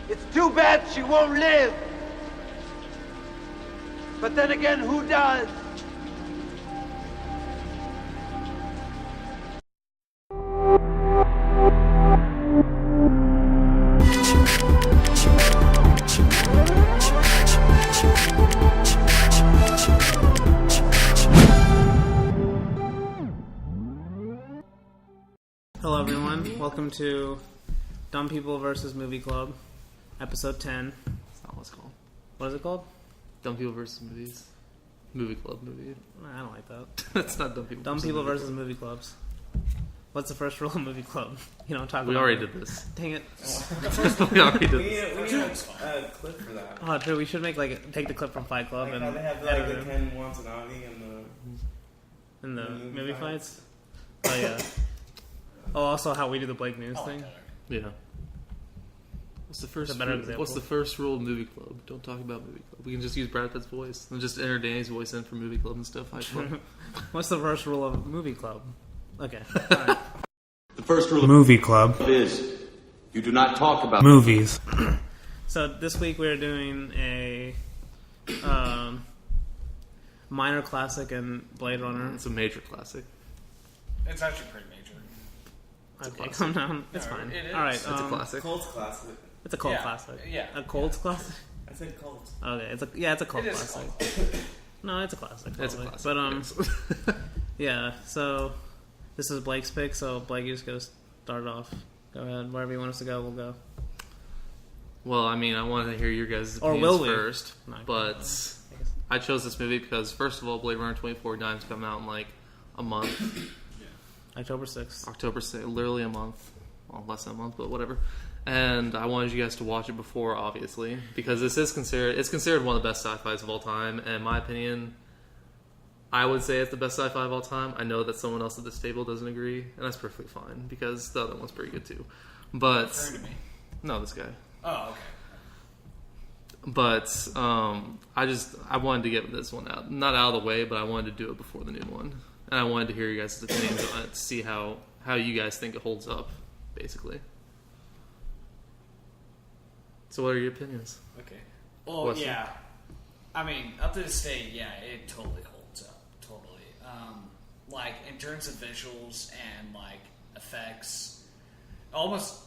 It's too bad she won't live. But then again, who does? Hello everyone, welcome to Dumb People vs. Movie Club, episode 10. That's not what it's called. What is it called? Dumb People vs. Movies. Movie Club movie. I don't like that. That's not Dumb People. Dumb People versus Movie Clubs. What's the first rule of Movie Club? You know, talk We about already it. did this. Dang it. We already did We this. need a clip for that. Oh, true, we should make take the clip from Fight Club Like and how they have edit like it the Ken Watanabe and in the movie movie fights. fights. Oh, yeah. Oh, also how we do the Blake News thing. Yeah. What's the first? It's a better example. What's the first rule of Movie Club? Don't talk about Movie Club. We can just use Brad Pitt's voice and just enter Danny's voice in for Movie Club and stuff. What's the first rule of Movie Club? Okay. Alright. The first rule of Movie Club is you do not talk about movies. So this week we're doing a minor classic and Blade Runner. It's a major classic. It's actually pretty major. Okay, calm down. It's No, fine. it is. All right, It's a classic. Colt's classic. it's a cult Yeah, classic. yeah. A cult classic. I said Colt. Okay, it's a cult It is classic. called. No, it's a classic. It's a probably. classic. But yeah. So this is Blake's pick. So Blake, you just go start it off. Go ahead. Wherever you want us to go, we'll go. Well, I mean, I wanted to hear your guys' Or opinions will we? first, No, but I chose this movie because, first of all, Blade Runner 2049 is coming out in like a month. October 6th. October 6th, literally a month. Well, less than a month, but whatever. And I wanted you guys to watch it before, obviously, because it's considered one of the best sci-fis of all time. And in my opinion, I would say it's the best sci-fi of all time. I know that someone else at this table doesn't agree, and that's perfectly fine because the other one's pretty good too. But Referring to me. no, this guy. Oh, okay. But I wanted to get this one out, not out of the way, but I wanted to do it before the new one, and I wanted to hear you guys' opinions on it to see how you guys think it holds up, basically. So, what are your opinions? Okay. Well, What's yeah. I mean, up to this day, yeah, it totally holds up. Totally. Like, in terms of visuals and, like, effects, almost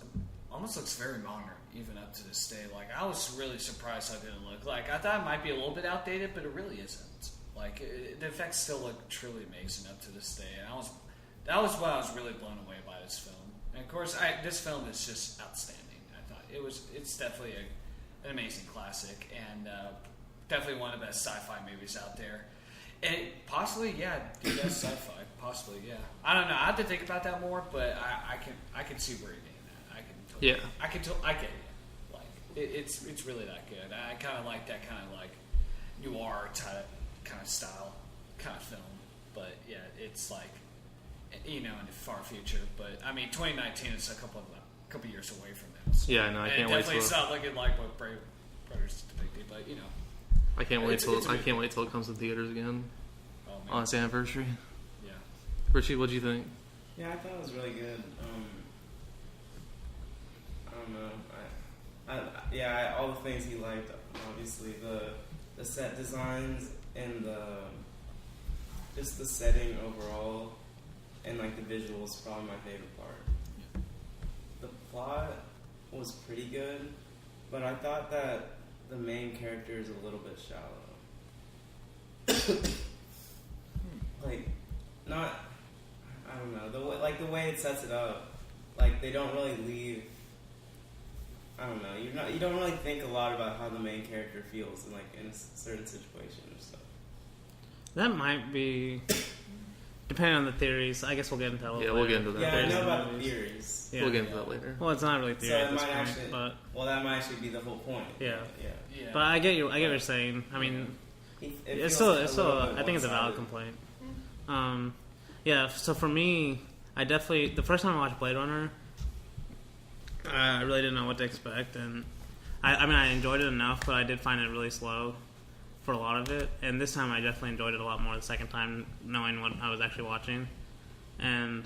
looks very modern, even up to this day. Like, I was really surprised how good it looked. Like, I thought it might be a little bit outdated, but it really isn't. Like, the effects still look truly amazing up to this day. And that was what I was really blown away by this film. And, of course, this film is just outstanding. I thought it's definitely an amazing classic, and definitely one of the best sci-fi movies out there. And possibly, yeah, the best sci-fi. Possibly, yeah. I don't know. I have to think about that more, but I can see where you're getting at. I can totally, Yeah. I get it. Like it's really that good. I kind of like that kind of like noir type kind of style kind of film. But yeah, it's like in the far future. But I mean, 2019 is a couple years away from that. So. Yeah, no, I can't wait definitely till it's not looking like what Brave Brothers depicted, but I can't wait till it's a I movie. can't wait till it comes to theaters again Oh man, on its anniversary. yeah. Richie, what'd you think? Yeah, I thought it was really good. I don't know. All the things he liked. Obviously, the set designs and just the setting overall, and like the visuals, probably my favorite part. The plot was pretty good, but I thought that the main character is a little bit shallow. Like, not. I don't know, the way it sets it up, like they don't really leave. I don't know. You don't really think a lot about how the main character feels in a certain situation or stuff. That might be depending on the theories. I guess we'll get into that. Yeah, we'll get into that. Yeah, I There's know the about the movies. theories. Yeah. We'll get into that later. Well, it's not really theory So at it this might point, actually, but that might actually be the whole point. Yeah. Yeah. but I get what you're saying. I mean, it's still I think it's a valid complaint. Yeah. So for me, I definitely the first time I watched Blade Runner, I really didn't know what to expect, and I mean I enjoyed it enough, but I did find it really slow for a lot of it. And this time I definitely enjoyed it a lot more the second time, knowing what I was actually watching. And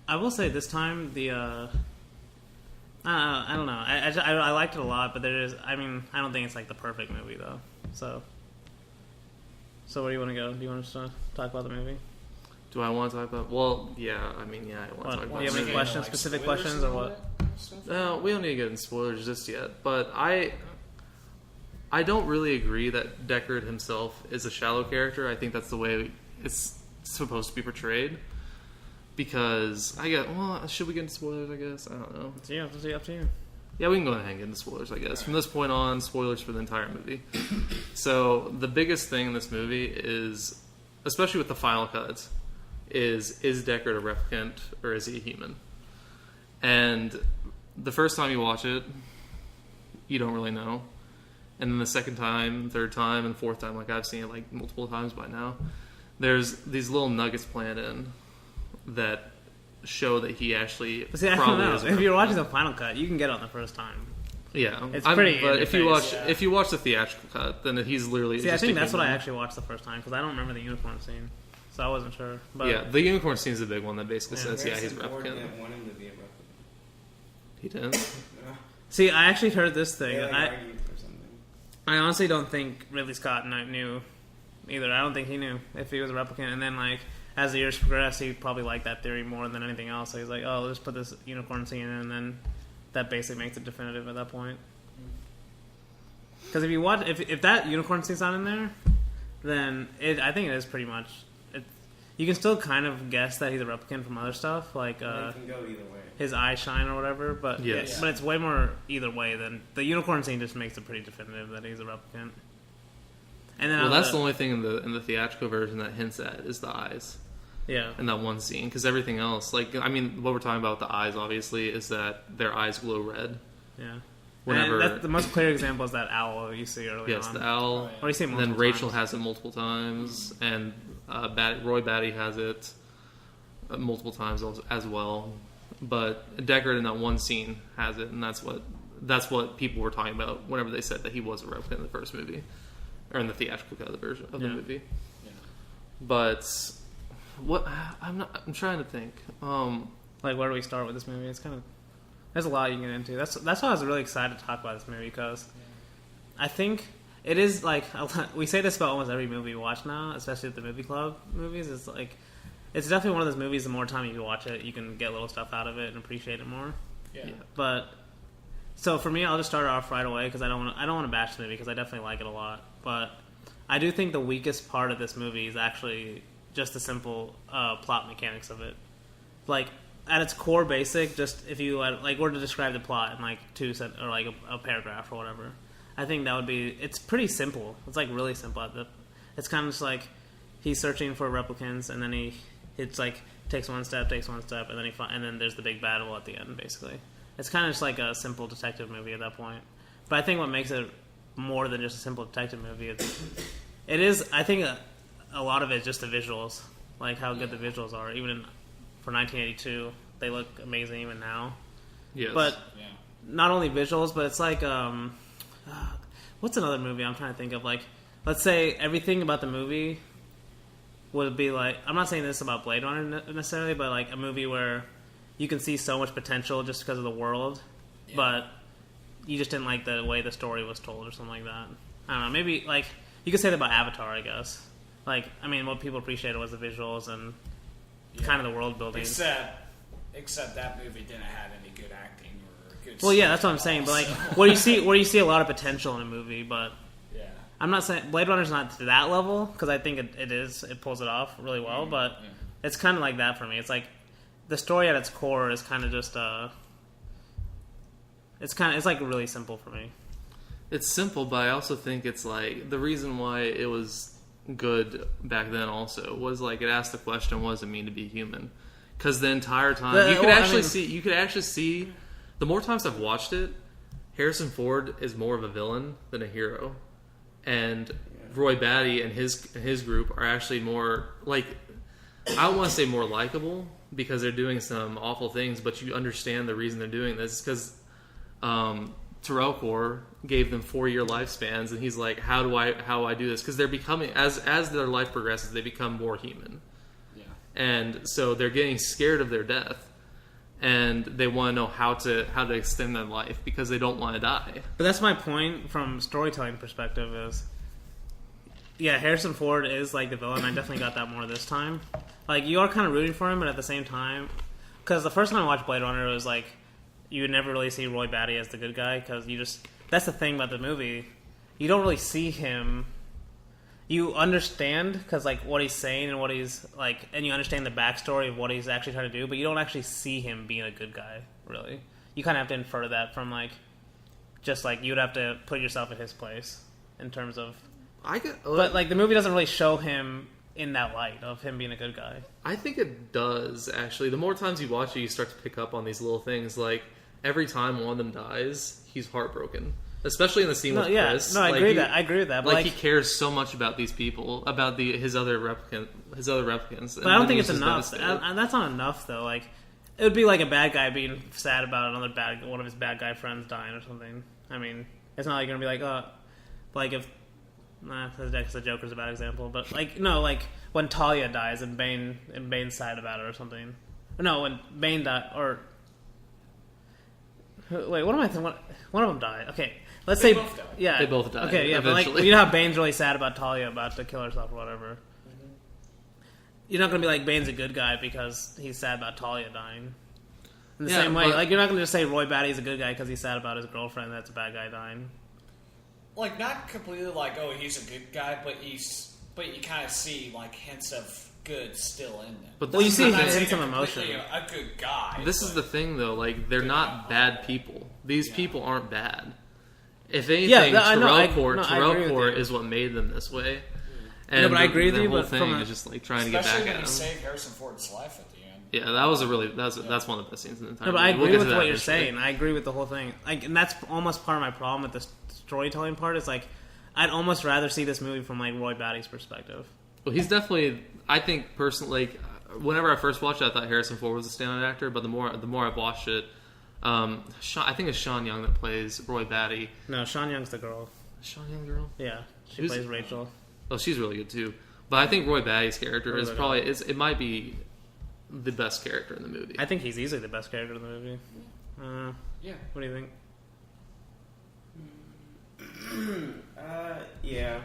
I will say this time the I don't know. I liked it a lot, but there is. I mean, I don't think it's like the perfect movie though. So where do you want to go? Do you want us to talk about the movie? Do I want to talk about? Well, yeah. I mean, yeah. I want to talk about. Do you have any questions, like specific spoilers questions, or what? No, we don't need to get in spoilers just yet. But I don't really agree that Deckard himself is a shallow character. I think that's the way it's supposed to be portrayed. Because should we get into spoilers? I guess I don't know. It's up to you. Yeah, we can go ahead and get into spoilers. I guess from this point on, spoilers for the entire movie. So the biggest thing in this movie is, especially with the final cuts, is Deckard a replicant or is he a human? And the first time you watch it, you don't really know. And then the second time, third time, and fourth time, like I've seen it like multiple times by now, there's these little nuggets planned in that show that he actually But see, I don't know. If you're watching the final cut, you can get it on the first time. Yeah, it's pretty. But if you face. watch the theatrical cut, then he's literally. See, I think that's what I actually watched the first time because I don't remember the unicorn scene, so I wasn't sure. But yeah, the unicorn scene is the big one that basically says, he's a Harrison Ford replicant. didn't want him to be a replicant. He didn't. see, I actually heard this thing. They and argued or something. I honestly don't think Ridley Scott knew either. I don't think he knew if he was a replicant, and then like. As the years progressed, he probably liked that theory more than anything else. So he's like, "Oh, let's put this unicorn scene in," and then that basically makes it definitive at that point. Because if you watch, if that unicorn scene's not in there, then I think it is pretty much. You can still kind of guess that he's a replicant from other stuff, like It can go either way. his eye shine or whatever. But Yes. but it's way more either way than the unicorn scene. Just makes it pretty definitive that he's a replicant. And then That's the only thing in the theatrical version that hints at is the eyes. Yeah. In that one scene, because everything else, like I mean, what we're talking about with the eyes, obviously, is that their eyes glow red. Yeah. Whenever And the most clear example is that owl you see early on. yes, the owl. Or you see it And then multiple Rachel times. has it multiple times, and Roy Batty has it multiple times as well. But Deckard in that one scene has it, and that's what people were talking about whenever they said that he was a replicant in the first movie, or in the theatrical cut of the version of the movie. Yeah. But what I'm trying to think. Like, where do we start with this movie? It's kind of there's a lot you can get into. That's why I was really excited to talk about this movie because I think it is like we say this about almost every movie we watch now, especially at the movie club movies. It's like it's definitely one of those movies. The more time you watch it, you can get little stuff out of it and appreciate it more. Yeah. But so for me, I'll just start off right away because I don't want to bash the movie because I definitely like it a lot. But I do think the weakest part of this movie is actually just the simple plot mechanics of it. Like at its core, basic. Just if you were to describe the plot in like or like a paragraph or whatever, I think that would be. It's pretty simple. It's like really simple. It's kind of just like he's searching for replicants, and then it's like takes one step, and then and then there's the big battle at the end. Basically, it's kind of just like a simple detective movie at that point. But I think what makes it more than just a simple detective movie, it is. I think a lot of it is just the visuals, like how good the visuals are. Even for 1982, they look amazing even now. Yes. But not only visuals, but it's like what's another movie I'm trying to think of? Like, let's say everything about the movie would be like. I'm not saying this about Blade Runner necessarily, but like a movie where you can see so much potential just because of the world, but you just didn't like the way the story was told or something like that. I don't know. Maybe like you could say that about Avatar, I guess. Like, I mean, what people appreciated was the visuals and kind of the world building. Except that movie didn't have any good acting or good. Well, yeah, that's what I'm saying. But like, where you see a lot of potential in a movie, but I'm not saying Blade Runner's not to that level because I think it pulls it off really well. But it's kind of like that for me. It's like the story at its core is kind of just it's like really simple for me. It's simple, but I also think it's like the reason why it was good back then also was like it asked the question, what does it mean to be human? Because the entire time you could actually see the more times I've watched it, Harrison Ford is more of a villain than a hero, and Roy Batty and his group are actually more like, I don't want to say more likable because they're doing some awful things, but you understand the reason they're doing this because Terrellcore gave them 4-year lifespans, and he's like, how do I do this? Because they're becoming, as their life progresses, they become more human. Yeah. And so they're getting scared of their death. and they want to know how to extend their life because they don't want to die. But that's my point from storytelling perspective is, yeah, Harrison Ford is like the villain. I definitely got that more this time. Like, you are kind of rooting for him, but at the same time, because the first time I watched Blade Runner, it was like, you would never really see Roy Batty as the good guy, because that's the thing about the movie. You don't really see him. You understand, because, like, what he's saying and what he's, like, and you understand the backstory of what he's actually trying to do, but you don't actually see him being a good guy, really. You kind of have to infer that from, like, just, like, you'd have to put yourself in his place, in terms of... But, like, the movie doesn't really show him in that light of him being a good guy. I think it does, actually. The more times you watch it, you start to pick up on these little things, like, every time one of them dies, he's heartbroken. Especially in the scene with Chris. No, I agree with that. But like, he cares so much about these people, about his other replicants. But I don't think it's enough. That's not enough, though. Like, it would be like a bad guy being sad about one of his bad guy friends dying or something. I mean, it's not like you're gonna be like, like if the Joker's a bad example, but like when Talia dies and Bane's sad about it or something. No, when Bane died, or wait, what am I thinking? One of them died. Okay. Let's say both died. Yeah, they both died. Okay, yeah, eventually. but like, you know how Bane's really sad about Talia about to kill herself or whatever. Mm-hmm. You're not gonna be like, Bane's a good guy because he's sad about Talia dying. In the same way, like, you're not gonna just say Roy Batty's a good guy because he's sad about his girlfriend that's a bad guy dying. Like, not completely like, oh, he's a good guy, but you kind of see like hints of good still in them. But you see hints of emotion. A good guy. This is the thing, though. Like, they're not bad people. These people aren't bad. If anything, Terrell Court is what made them this way. And no, but I agree with you. The whole but thing is just like trying to get back at him. Especially when he saved Harrison Ford's life at the end. Yeah, that was that's one of the best scenes in the entire movie. No, but I agree with what you're saying. I agree with the whole thing. Like, and that's almost part of my problem with the storytelling part. Is like, I'd almost rather see this movie from like Roy Batty's perspective. Well, he's definitely. I think personally, like, whenever I first watched it, I thought Harrison Ford was a standout actor. But the more I've watched it, I think it's Sean Young that plays Roy Batty. No, Sean Young's the girl. Sean Young girl? Yeah, she plays Rachel. Oh, she's really good too. But I think Roy Batty's character is probably it might be the best character in the movie. I think he's easily the best character in the movie. Yeah. What do you think? Yeah.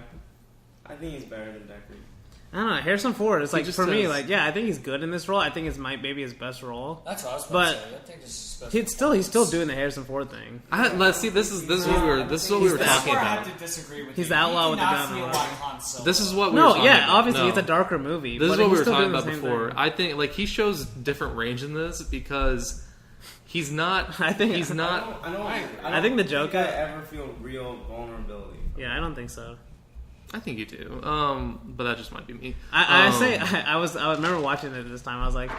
I think he's better than Deckard. I don't know. Harrison Ford is like, for me, like, yeah, I think he's good in this role. I think it's maybe his best role. That's what I was about to say. I think this is his best he's still doing the Harrison Ford thing. Let's see. This is what we were talking about. I have to disagree with he's the outlaw with the gun. This is what we were talking about. Obviously it's a darker movie. This is what we were talking about before. Thing. I think like he shows different range in this because he's not. I think he's not. I think the Joker. I ever feel real vulnerability. Yeah, I don't think so. I think you do, but that just might be me. I remember watching it this time. I was like,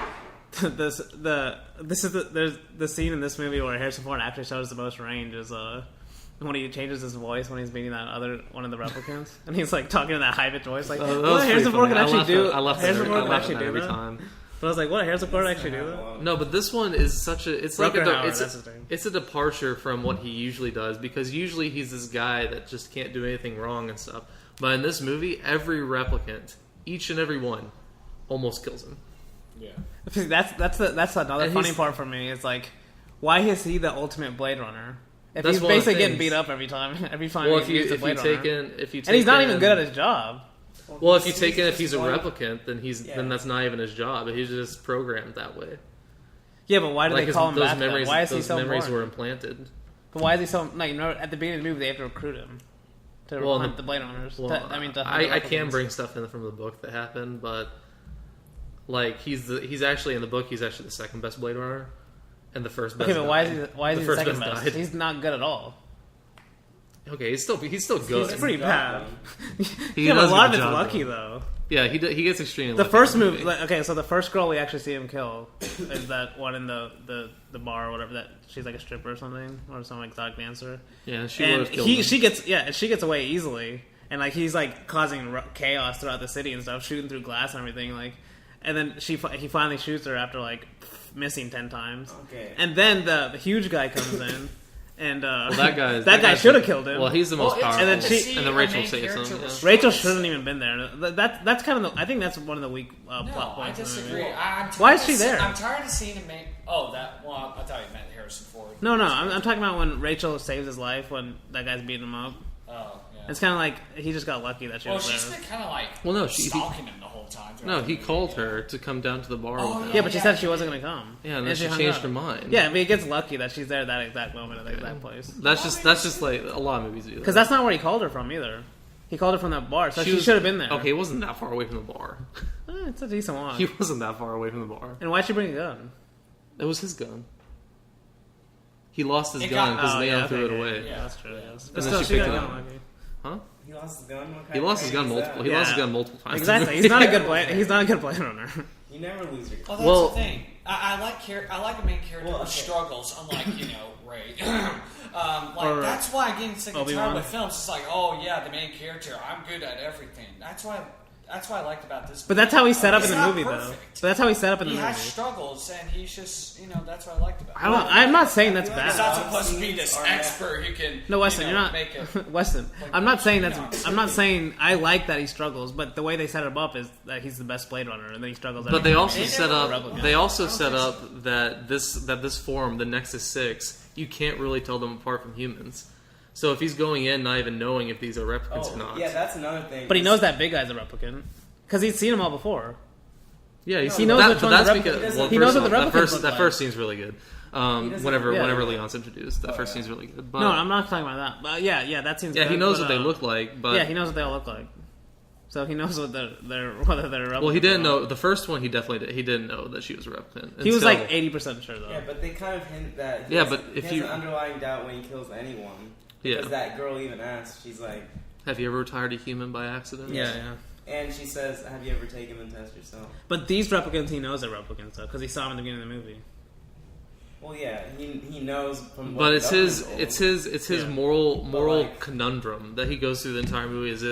there's the scene in this movie where Harrison Ford actually shows the most range is when he changes his voice when he's meeting that one of the replicants, and he's like talking in that high pitched voice, like, what Harrison Ford can actually do. Harrison Ford can actually do every that. time. But I was like, what, Harrison Ford actually do that? No, but this one is such a it's a departure from what he usually does, because usually he's this guy that just can't do anything wrong and stuff. But in this movie, every replicant, each and every one, almost kills him. Yeah, that's another funny part for me. It's like, why is he the ultimate Blade Runner? If he's basically getting beat up every time well, if you take in, and he's not even good at his job. Well, if he's a replicant, then that's not even his job. He's just programmed that way. Yeah, but why do they call him back? Why is he so those memories boring? were implanted. But why is he so like? At the beginning of the movie, they have to recruit him to hunt the Blade Runners. Well, I can bring stuff in from the book that happened, but like he's actually in the book. He's actually the second best Blade Runner, and the first best. Okay, but why is he the second best? Died. He's not good at all. Okay, he's still good. He's pretty bad. Yeah, but a lot of it's lucky though. Yeah, he gets extremely. The first movie, so the first girl we actually see him kill is that one in the bar or whatever. That she's like a stripper or something, or some exotic dancer. Yeah, she would have killed him. She gets away easily, and like he's like causing chaos throughout the city and stuff, shooting through glass and everything. Like, and then he finally shoots her after like missing 10 times. Okay. And then the huge guy comes in. and that guy that should have killed him. Well, he's the most powerful. and then and then Rachel saves him. Yeah. Rachel shouldn't even been there. That's kind of I think that's one of the weak plot No, I points. disagree. Why is she there? I'm tired of seeing him make. Oh, that. Well, I thought you meant Harrison Ford. No, I'm talking about when Rachel saves his life when that guy's beating him up. Oh, yeah. It's kind of like he just got lucky that she was she's there. been kind of like stalking him the whole time. No, he called her to come down to the bar. with him. Yeah, but she said she wasn't going to come. Yeah, and then she hung changed up. her mind. Yeah, but he gets lucky that she's there at that exact moment at the exact place. That's just like a lot of movies do that. Because that's not where he called her from either. He called her from that bar, so she should have been there. Okay, it wasn't that far away from the bar. It's a decent walk. He wasn't that far away from the bar. And why'd she bring a gun? It was his gun. He lost his gun because Leon threw it away. Yeah, that's true. Yes. But And still, then she she got picked a it gun up. lucky. Huh? He lost his gun. What kind He of lost his gun crazy is multiple. that? He lost his gun multiple times. Exactly. He's not a good blade. He's not a good blade runner. You never lose your gun. Oh, that's Well- the thing. I like a main character Well, who okay. struggles, unlike Ray. Or That's why I get sick and Obi-Wan. tired with films. It's like, oh yeah, the main character, I'm good at everything. That's why I liked about this. But that's how he's set up in He's the not movie, though. perfect. But that's how he's set up in the He movie. has struggles, and he's just that's what I liked about. I it. don't, I'm not saying that's He's not bad. supposed to be this expert who can. No, Weston, you're not. Make it. Weston, I'm not saying that's. I'm not saying I like that he struggles, but the way they set him up is that he's the best Blade Runner, and then he struggles. But every they time. also set up. Replicant. They also set up that this form, the Nexus 6, you can't really tell them apart from humans. So if he's going in not even knowing if these are replicants or not. Yeah, that's another thing. But he knows that big guy's a replicant because he's seen them all before. Yeah, He knows which but one's that's the because replicant. He knows what the that replicants look that like. first scene's really good. Whenever yeah. Leon's introduced, that first scene's really good. But, No, I'm not talking about that. But yeah, that seems. yeah, good, he knows but, what they look like. But yeah, he knows what they all look like. So he knows what whether they're replicants. well, he didn't or not. know the first one. He definitely did. He didn't know that she was a replicant. He was until- like 80% sure though. Yeah, but they kind of hint that. Yeah, but if he you- has an underlying doubt when he kills anyone. Yeah. Because that girl even asks, she's like, Have you ever retired a human by accident? yeah. and she says, "Have you ever taken them test yourself?" But these replicants, he knows they're replicants though, because he saw them at the beginning of the movie. Well, yeah, he knows from. What But the it's his government told him. Yeah. moral like- conundrum that he goes through the entire movie. Is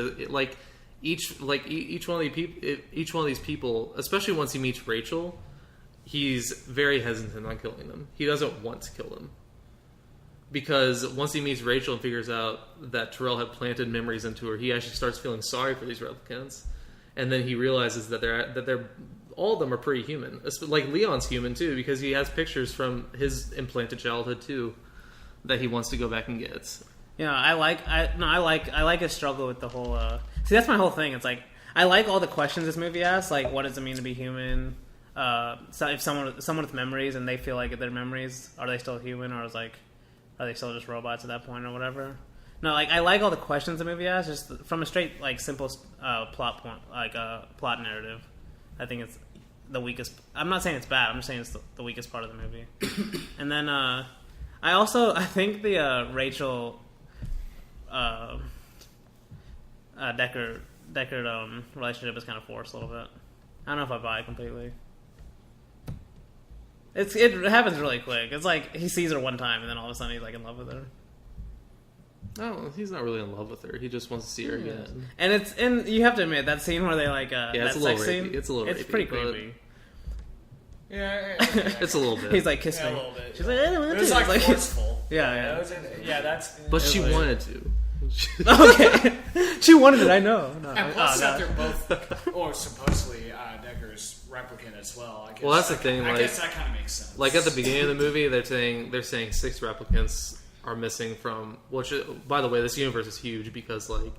each one of these people, especially once he meets Rachel, he's very hesitant on killing them. He doesn't want to kill them because once he meets Rachel and figures out that Terrell had planted memories into her, he actually starts feeling sorry for these replicants, and then he realizes that they're all of them are pretty human. Like Leon's human too, because he has pictures from his implanted childhood too that he wants to go back and get. Yeah, I like his struggle with the whole. See, that's my whole thing. It's like I like all the questions this movie asks. Like, what does it mean to be human? So if someone with memories and they feel like their memories, are they still human, or are they still just robots at that point, or whatever? No, like I like all the questions the movie asks, just from a straight like simple plot point, like plot narrative. I think it's the weakest. I'm not saying it's bad. I'm just saying it's the weakest part of the movie. And then I think the Rachel. Deckard relationship is kind of forced a little bit. I don't know if I buy it completely. It happens really quick. It's like he sees her one time and then all of a sudden he's like in love with her. No, he's not really in love with her. He just wants to see her again. And you have to admit that scene where they like Yeah, that it's a little sex rapey. scene. It's a little It's rapey, pretty but- creepy. Yeah, It's a little bit. He's like, kiss Yeah, a me. little bit. She's like, I don't want It to. was like It's forceful. Yeah. That's. But she wanted to. Okay. She wanted it. I know. No. And plus, God. that they're both, or supposedly, Decker's replicant as well. I guess Well, that's the thing, I like- guess that kind of makes sense. Like at the beginning of the movie, they're saying 6 replicants are missing from. Which, by the way, this universe is huge because like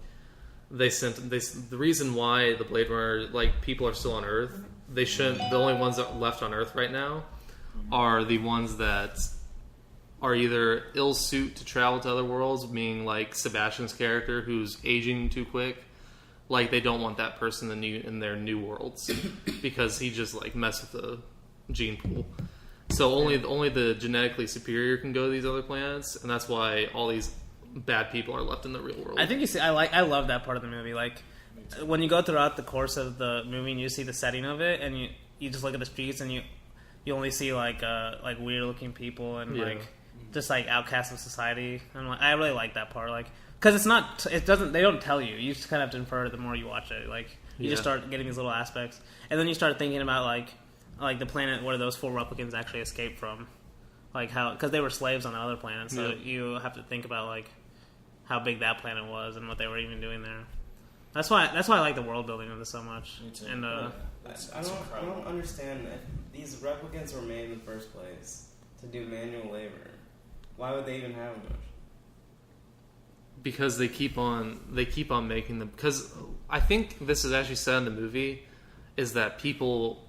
the reason why the Blade Runner people are still on Earth. They shouldn't. The only ones that are left on Earth right now are the ones that are either ill suit to travel to other worlds, meaning like Sebastian's character who's aging too quick. Like they don't want that person in their new worlds because he just messed with the gene pool. So only the genetically superior can go to these other planets, and that's why all these bad people are left in the real world. I think you see. I love that part of the movie. Like when you go throughout the course of the movie and you see the setting of it, and you just look at the streets and you only see like weird looking people and just like outcasts of society. And I really like that part. Because they don't tell you. You just kind of have to infer it the more you watch it. You just start getting these little aspects, and then you start thinking about like the planet where those 4 replicants actually escaped from. like how because they were slaves on the other planet, so Yeah. you have to think about like how big that planet was and what they were even doing there. That's why I like the world building of this so much. Me too. And I don't incredible. understand if these replicants were made in the first place to do manual labor. Why would they even have emotion? Because they keep on making them. Because I think this is actually said in the movie, is that people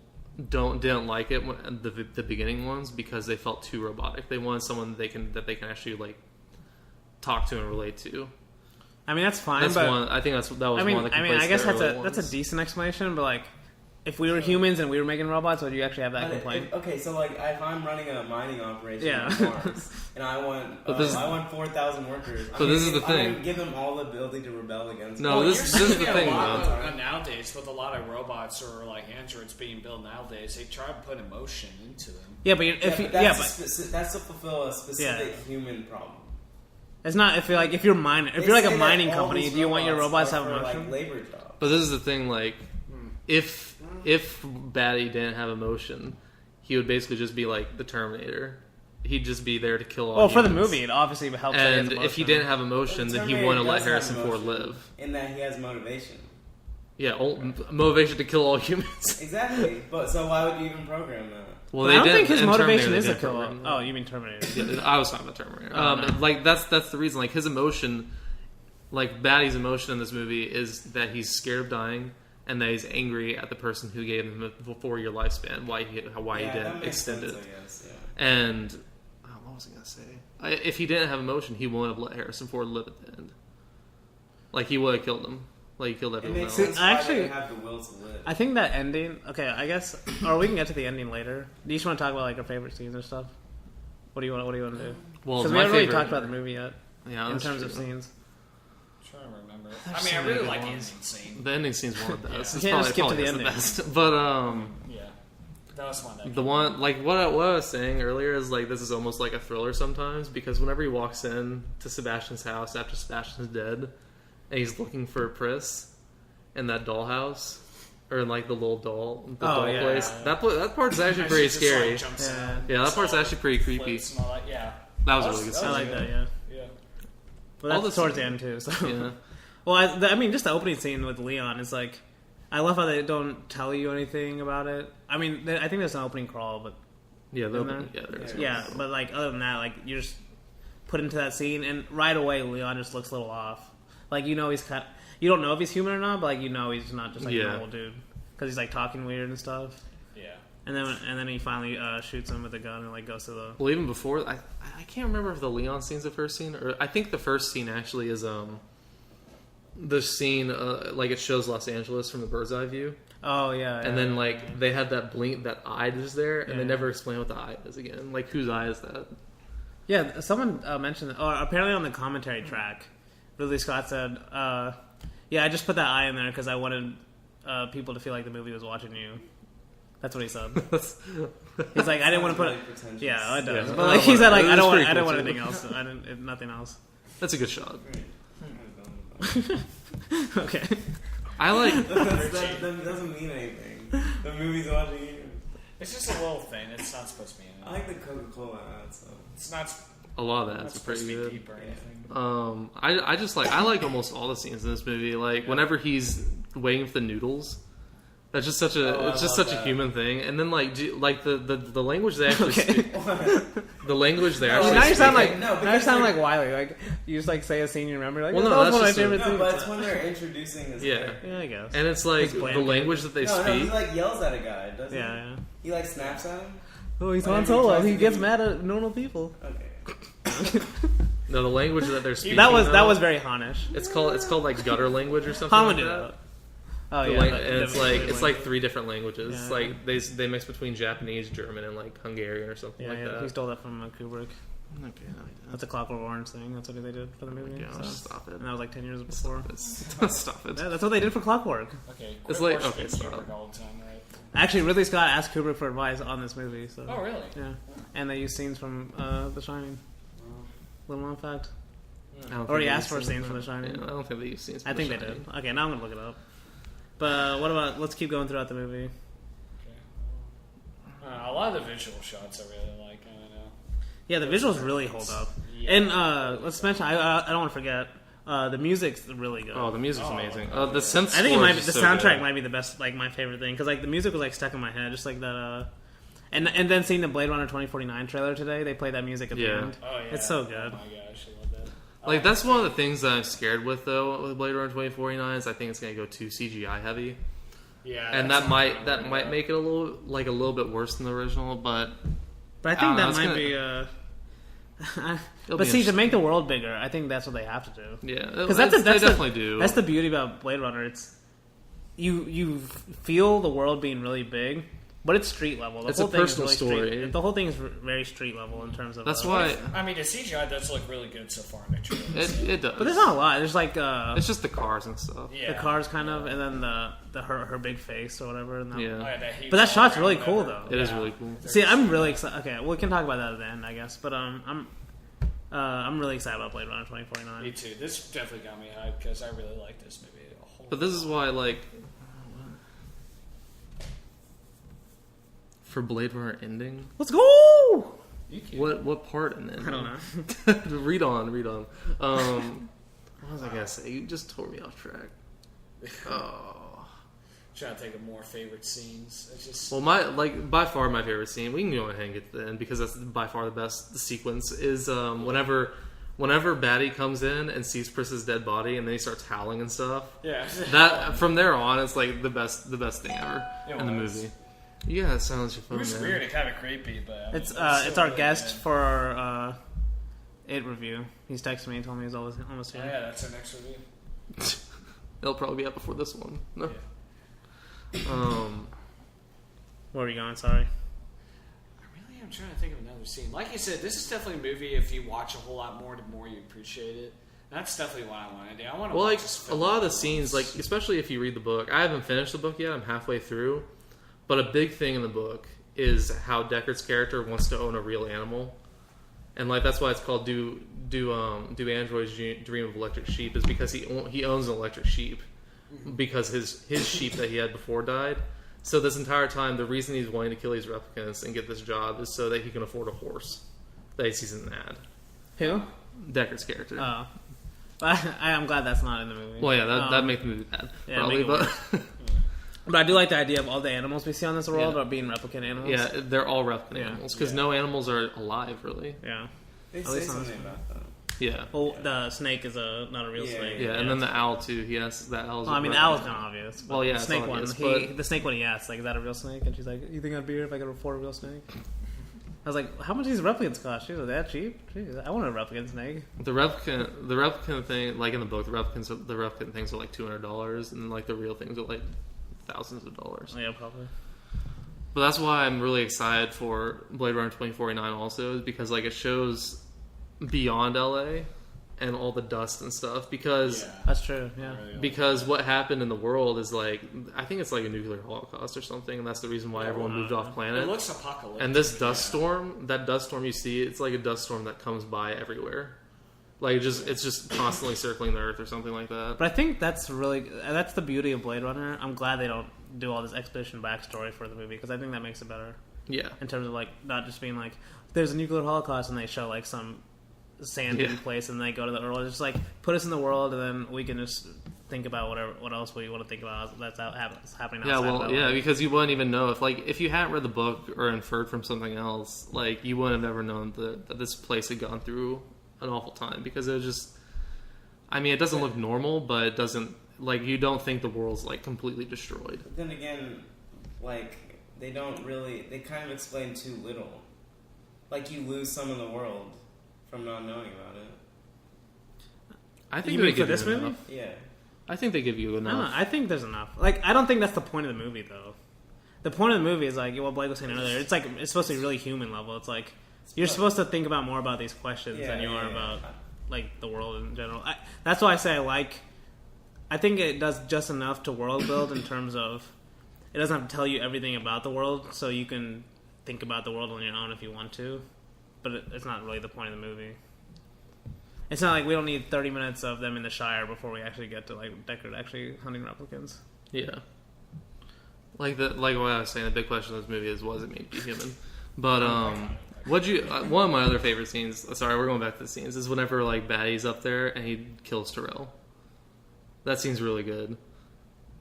didn't like it when, the beginning ones because they felt too robotic. They wanted someone that they can actually like talk to and relate to. I mean that's fine, That's but one. I think that was one of the complaints. I guess there, that's a decent explanation, but like if we were humans and we were making robots, would you actually have that complaint? Okay, so like if I'm running a mining operation Yeah. on Mars and I want 4,000 workers, But this is the thing. I'm gonna give them all the ability to rebel against. No, me. this is the thing, though. Nowadays, with a lot of robots or like androids being built nowadays, they try to put emotion into them. Yeah, but that's to fulfill a specific human problem. it's not if you're like if you're like a mining company, do you want your robots to have for, emotion? like labor jobs? But this is the thing, like, if Batty didn't have emotion, he would basically just be like the Terminator. He'd just be there to kill all. Well, for the humans. movie, it obviously helps. that he has And emotion. if he didn't have emotion, The then he Terminator wouldn't let does have Harrison Ford emotion live. in that he has motivation. Yeah, motivation to kill all humans. Exactly, but so why would you even program that? Well, But I don't think his in motivation Terminator, is they to did kill. program that. Oh, you mean Terminator? Yeah, I was talking about Terminator. Oh, no. Like that's the reason. Like his emotion, like Batty's emotion in this movie is that he's scared of dying and that he's angry at the person who gave him a 4-year lifespan. Why he That didn't makes extend sense, it. I guess, yeah. And what was I gonna say? If he didn't have emotion, he wouldn't have let Harrison Ford live at the end. Like he would have killed him. Like he killed It everyone makes else. sense I why actually- they have the will to live. I think that ending. Okay, I guess, or we can get to the ending later. Do you just want to talk about like our favorite scenes or stuff? What do you want to do? Well, Because we my haven't really favorite- talked about the movie yet Yeah, in that's terms of true. scenes. I'm trying to remember. There's I mean, so I many really good like the ones. ending scene. The ending scene's one of the best. Yeah. It's You can't probably, just skip to probably the is ending. best. But Yeah, that was one. That the one, like what I was saying earlier is like this is almost like a thriller sometimes because whenever he walks in to Sebastian's house after Sebastian's dead and he's looking for Pris in that dollhouse or in like the little doll, doll yeah, place. yeah. That part's actually And pretty she just, scary. like, jumps Yeah. out. Yeah, that part's actually pretty creepy. Flips and all that. Yeah, That was a really good I scene. like that. Yeah. Yeah. Well, All that's the towards the scenes- end too. So. Yeah. Well, I mean, just the opening scene with Leon is like, I love how they don't tell you anything about it. I mean, I think there's an opening crawl, but Yeah, Isn't there's yeah, but like other than that, like you're just put into that scene, and right away Leon just looks a little off. Like you know he's kind. You don't know if he's human or not, but like you know he's not just like a Yeah. normal dude because he's like talking weird and stuff. Yeah. And then he finally shoots him with a gun and like goes to the. Well, even before, I can't remember if the Leon scene's the first scene, or I think the first scene actually is the scene like it shows Los Angeles from the bird's eye view, Oh yeah. and then like they had that blink, that eye just there, and they Yeah. never explain what the eye is again. Like whose eye is that? Yeah, someone mentioned, or apparently on the commentary track, Ridley Scott said, "Yeah, I just put that eye in there because I wanted people to feel like the movie was watching you." That's what he said. He's like, I didn't want to put Really it. pretentious. Yeah, it does. Yeah. But like he said, like It I was don't want, pretty I don't cool, want too. anything else. I didn't, nothing else. That's a good shot. Okay. I like. that doesn't mean anything. The movie's watching you. It's just a little thing. It's not supposed to be in I it. like the Coca-Cola ad, so. It's not, A lot of not that's supposed pretty to be good. deep or anything. I just like almost all the scenes in this movie. Like whenever he's waiting for the noodles, that's just such a Oh, it's I just love such a that. human thing. And then like the language they actually Okay. speak, the language they actually Now you sound speak- like No, now you because sound they're- like Wiley. Like you just like say a scene you remember. Like, Well, oh, no, that was that's one of my just a- favorite No, scenes. but it's when they're introducing his Yeah. character. Yeah, I guess. and it's like It's bland, the dude. language that they No, speak. he like yells at a guy, doesn't Yeah, he? yeah. He like snaps at him? Oh, he's Whenever Han he Solo. tries to He give gets him- mad at normal people. Okay. No, the language that they're speaking. That was though, very Hanish. It's called like gutter language or something. Han like would do that. that. Oh The yeah, lang- the- and it's the- like the it's like 3 different languages. Yeah. Like they mix between Japanese, German, and like Hungarian or something yeah, like yeah. that. He stole that from Kubrick. Okay, no, That's a Clockwork Orange thing. That's what they did for the movie. yeah, so. stop it. And that was like 10 years before. Stop it. Yeah, that's what they did for Clockwork. Okay, It's quit like- worshiping okay, stop. Kubrick all the time, right? Actually, Ridley Scott asked Kubrick for advice on this movie. So. Oh, really? Yeah, and they used scenes from The Shining. Little known fact. I don't Or he think asked they've for seen scenes from The Shining. Yeah, I don't think they used scenes. From I think The they Shining. did. Okay, now I'm gonna look it up. But what about? Let's keep going throughout the movie. Okay. A lot of the visual shots I really like. I don't know. Yeah, the visuals really hold up. Yeah. And let's mention, I don't want to forget, the music's really good. Oh, the music's amazing. The synth. I think it might be, the so soundtrack good. might be the best, like my favorite thing, because like the music was like stuck in my head, just like that. And then seeing the Blade Runner 2049 trailer today, they played that music at the end. Oh yeah, It's so good. Oh my gosh, I love that. Like that's one of the things that I'm scared with though with Blade Runner 2049 is I think it's gonna go too CGI heavy, Yeah, and that might make it a little bit worse than the original. But But I think that it's might gonna- be. It'll But be see, to make the world bigger, I think that's what they have to do. yeah, Because they that's definitely do. That's the beauty about Blade Runner. It's you feel the world being really big, but it's street level. The It's whole a thing personal is really story. Street, the whole thing is very street level in terms of. That's why I mean, the CGI does look really good so far in the trailer. it does. But there's not a lot. There's like It's just the cars and stuff. Yeah. the cars kind of, and then her big face or whatever. And Yeah. Oh, yeah, that huge But that shot's hologram, really whatever. cool, though. It is Yeah. really cool. See, I'm really excited. Okay, we can talk about that at the end, I guess. But I'm really excited about Blade Runner 2049. Me too. This definitely got me hyped because I really like this movie a whole. But this is why, like, for Blade Runner ending, Let's go. what part in it? I don't know. read on. What was I gonna say? You just tore me off track. Oh, Trying to think of more favorite scenes. It's just well, by far my favorite scene. We can go ahead and get to the end because that's by far the best sequence. Is whenever Batty comes in and sees Pris's dead body and then he starts howling and stuff. yeah. That from there on, it's like the best thing ever It in the was. movie. Yeah, it sounds your phone. It was man. weird and kind of creepy, but I mean, It's still it's our really guest good. for our It review. He's texted me and told me he's almost Oh, here. yeah, that's our next review. It'll probably be out before this one. No. Where are you going? Sorry. I'm trying to think of another scene. Like you said, this is definitely a movie. If you watch a whole lot more, the more you appreciate it. That's definitely what I want to do. I want to Well, watch like this a film lot of the once. scenes, like especially if you read the book. I haven't finished the book yet. I'm halfway through, but a big thing in the book is how Deckard's character wants to own a real animal, and like that's why it's called "Do Androids Dream of Electric Sheep?" is because he owns an electric sheep because his sheep that he had before died. So this entire time, the reason he's wanting to kill these replicants and get this job is so that he can afford a horse that he sees in an ad. Who? Deckard's character. Oh. I'm glad that's not in the movie. Well, yeah, that makes the movie bad. Yeah, Probably, make it but But I do like the idea of all the animals we see on this world Yeah. are being replicant animals. yeah, they're all replicant Yeah. animals because no animals are alive, really. Yeah. They At say least on something this about that. Yeah, Well, the snake is not a real Yeah, snake. yeah, and then the owl too. Yes, that owl's. Well, I mean, the owl's kind of obvious. But Well, yeah, the it's snake obvious, one. but- The snake one he asked, like, is that a real snake? And she's like, you think I'd be here if I could afford a real snake? I was like, how much do these replicants cost? She was like, that cheap? Jeez, I want a replicant snake. the replicant thing, like in the book, the replicant things are like $200, and like the real things are like thousands of dollars. Oh, yeah, probably. But that's why I'm really excited for Blade Runner 2049 also, is because like it shows beyond LA and all the dust and stuff because. Yeah. That's true, yeah. Because what happened in the world is like I think it's like a nuclear holocaust or something, and that's the reason why everyone moved off planet. It looks apocalyptic. And this dust storm, that dust storm you see, it's like a dust storm that comes by everywhere. Like it's just constantly circling the Earth or something like that. But I think that's the beauty of Blade Runner. I'm glad they don't do all this exposition backstory for the movie because I think that makes it better Yeah, in terms of like not just being like there's a nuclear holocaust and they show like some sandy Yeah. place and they go to the world. It's just like put us in the world and then we can just think about what else we want to think about that's happening outside yeah, of well, that yeah, world. because you wouldn't even know if you hadn't read the book or inferred from something else, like you wouldn't have ever known that this place had gone through an awful time because it was just. I mean, it doesn't look normal, but it doesn't like you don't think the world's like completely destroyed. But then again, like they kind of explain too little. Like you lose some of the world from not knowing about it. I think You they mean for give this you movie? enough. Yeah. I think they give you I don't know. enough. I think there's enough. Like I don't think that's the point of the movie though. The point of the movie is like what Blake was saying earlier. It's like it's supposed to be really human level. It's like you're supposed to think about more about these questions than you are about like the world in general. That's why I say I think it does just enough to world build in terms of it doesn't have to tell you everything about the world, so you can think about the world on your own if you want to. But it's not really the point of the movie. It's not like we don't need 30 minutes of them in the Shire before we actually get to like Deckard actually hunting replicants. Yeah. Like what I was saying, the big question of this movie is, was it made to be human? But What'd you? One of my other favorite scenes. Sorry, we're going back to the scenes. Is whenever like Batty's up there and he kills Terrell. That scene's really good.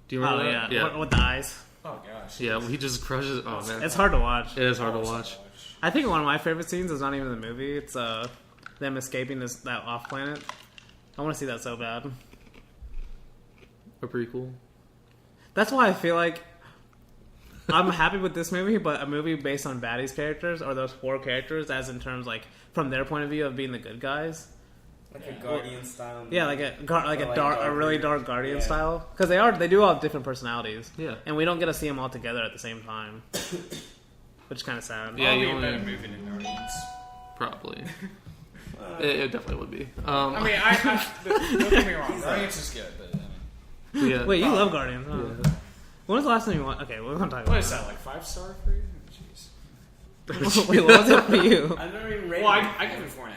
Do you remember that? Yeah. With the eyes. Oh gosh. Yeah, he just crushes. Oh man, It's hard to watch. it is hard to watch. I think one of my favorite scenes is not even the movie. It's them escaping that off planet. I want to see that so bad. A prequel. That's why I feel like I'm happy with this movie, but a movie based on Batty's characters or those 4 characters, as in terms like from their point of view of being the good guys. Like a Guardian style. Yeah, like a really dark Guardian Yeah. style, because they do all have different personalities. Yeah. and we don't get to see them all together at the same time, which is kind of sad. Yeah, Probably you a only- better movie than Guardians. Probably. It definitely would be. I mean, don't get me wrong. Guardians is good, but I mean, Yeah. Wait, you love Guardians? Huh? When was the last time you watched? Okay, we're gonna talk what about is that, like 5-star for you? Jeez. Wait, what was it for you? I've never even rated Well, it. I give it 4.5.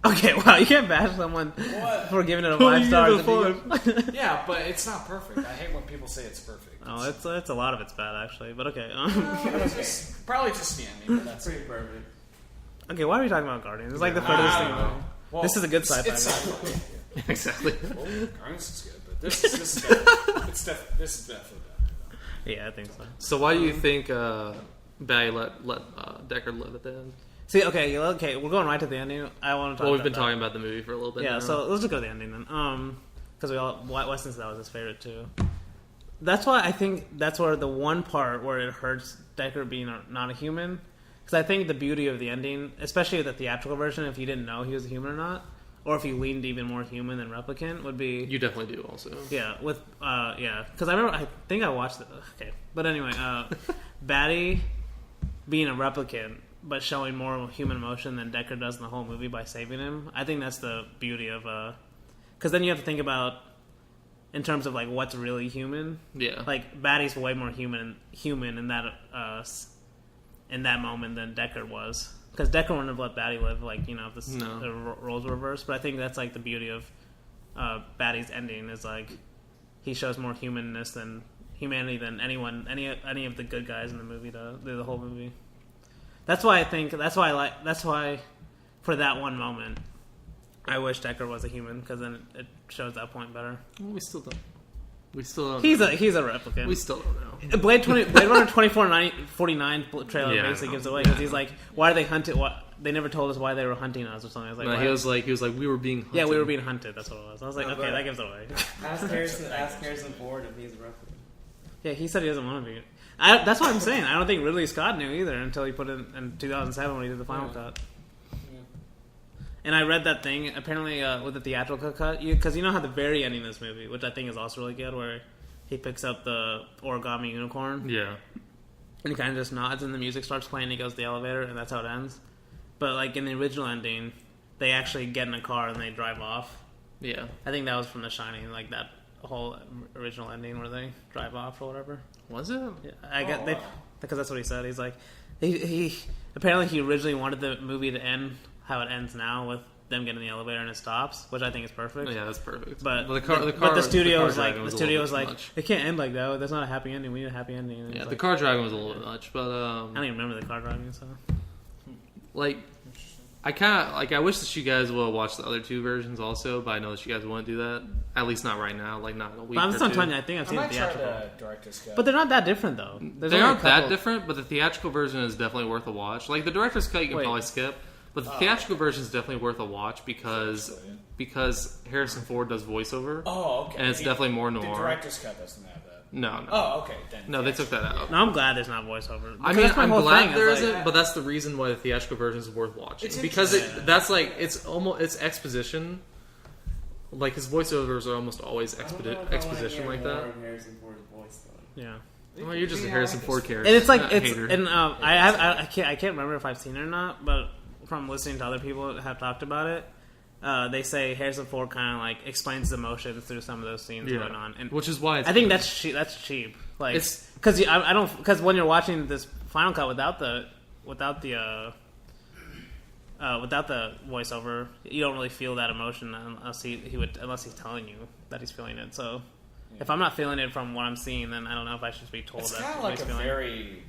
Okay, wow, you can't bash someone What? for giving it a Who 5 gave stars. it a if you- Yeah, but it's not perfect. I hate when people say it's perfect. Oh, it's a lot of it's bad actually, but okay. Probably just the ending, but that's Pretty perfect. Okay, why are we talking about Guardians? It's like the furthest thing. Well, This is a good sci-fi It's movie. sci-fi. Exactly. Well, Guardians is good, but this is definitely, this is definitely better. Yeah, I think so. So why do you think Batty let Deckard live at the end? See, okay, we're going right to the ending. I want to talk. Well, we've about been that. talking about the movie for a little bit. Yeah, now. so let's just go to the ending then. Because Weston said that was his favorite too. That's why I think that's where the one part where it hurts Deckard being not a human. Because I think the beauty of the ending, especially the theatrical version, if you didn't know he was a human or not, or if you leaned even more human than replicant, would be You definitely do also. yeah because I think I watched it. Okay, but anyway, Batty being a replicant but showing more human emotion than Deckard does in the whole movie by saving him. I think that's the beauty of because then you have to think about in terms of like what's really human. Yeah. Like Batty's way more human in that moment than Deckard was, because Deckard wouldn't have let Batty live, like, you know, if the roles were reversed. But I think that's like the beauty of Batty's ending is like he shows more humanity than any of the good guys in the movie do the whole movie. That's why for that one moment I wish Deckard was a human, because then it shows that point better. Well, we still don't. He's a replicant. We still don't know. Blade Runner 2449 trailer Yeah, basically gives away, because he's like, why are they hunted? They never told us why they were hunting us or something. I was like, No, why? he was like, we were being hunted. Yeah, we were being hunted. That's what it was. I was like, No, okay, but- that gives it away. Ask Harrison Ford if he's a replicant. Yeah, he said he doesn't want to be. That's what I'm saying. I don't think Ridley Scott knew either until he put it in 2007 when he did the final cut. And I read that thing, apparently with the theatrical cut, because you know how the very ending of this movie, which I think is also really good, where he picks up the origami unicorn, Yeah. and he kind of just nods, and the music starts playing, and he goes to the elevator, and that's how it ends. But like in the original ending, they actually get in a car and they drive off. Yeah. I think that was from The Shining, like that whole original ending where they drive off or whatever. Was it? Yeah, I get because that's what he said. He's like, he apparently he originally wanted the movie to end how it ends now, with them getting in the elevator and it stops, which I think is perfect. Yeah, that's perfect. But the studio was dragon like, a little bit like, much. it can't end like that. That's not a happy ending. We need a happy ending. And Yeah, it's the like, car dragon was a little bit much, but I don't even remember the car driving. So like, I wish that you guys will watch the other 2 versions also, but I know that you guys won't do that. At least not right now. Like, not in a week. but I'm or just not 2. telling you. I think I've I seen the might try theatrical, the director's cut. but they're not that different though. There's They only a aren't that couple- different, but the theatrical version is definitely worth a watch. Like, the director's cut you can Wait. probably skip, but the theatrical version is definitely worth a watch because Harrison Ford does voiceover. Oh, okay. And it's definitely more The noir. director's cut doesn't have that. No. Oh, okay. Then No, they took that out. No, I'm glad there's not voiceover. I Because mean, that's my I'm whole glad thing, there is like- isn't, but that's the reason why the theatrical version is worth watching. It's Because interesting. that's like, it's exposition. Like, his voiceovers are almost always I don't know if I wanna exposition hear like more that. of Harrison Ford's voice, though. Yeah. Well, you're just a Harrison Ford character. And it's like not a it's hater. and I can't remember if I've seen it or not, but from listening to other people that have talked about it, they say Harrison Ford kind of like explains the emotions through some of those scenes going on, and which is why it's I think that's cheap. That's cheap. Like It's- because I don't, because when you're watching this final cut without the voiceover, you don't really feel that emotion unless unless he's telling you that he's feeling it. So if I'm not feeling it from what I'm seeing, then I don't know if I should be told It's that kind of like he's a feeling it. very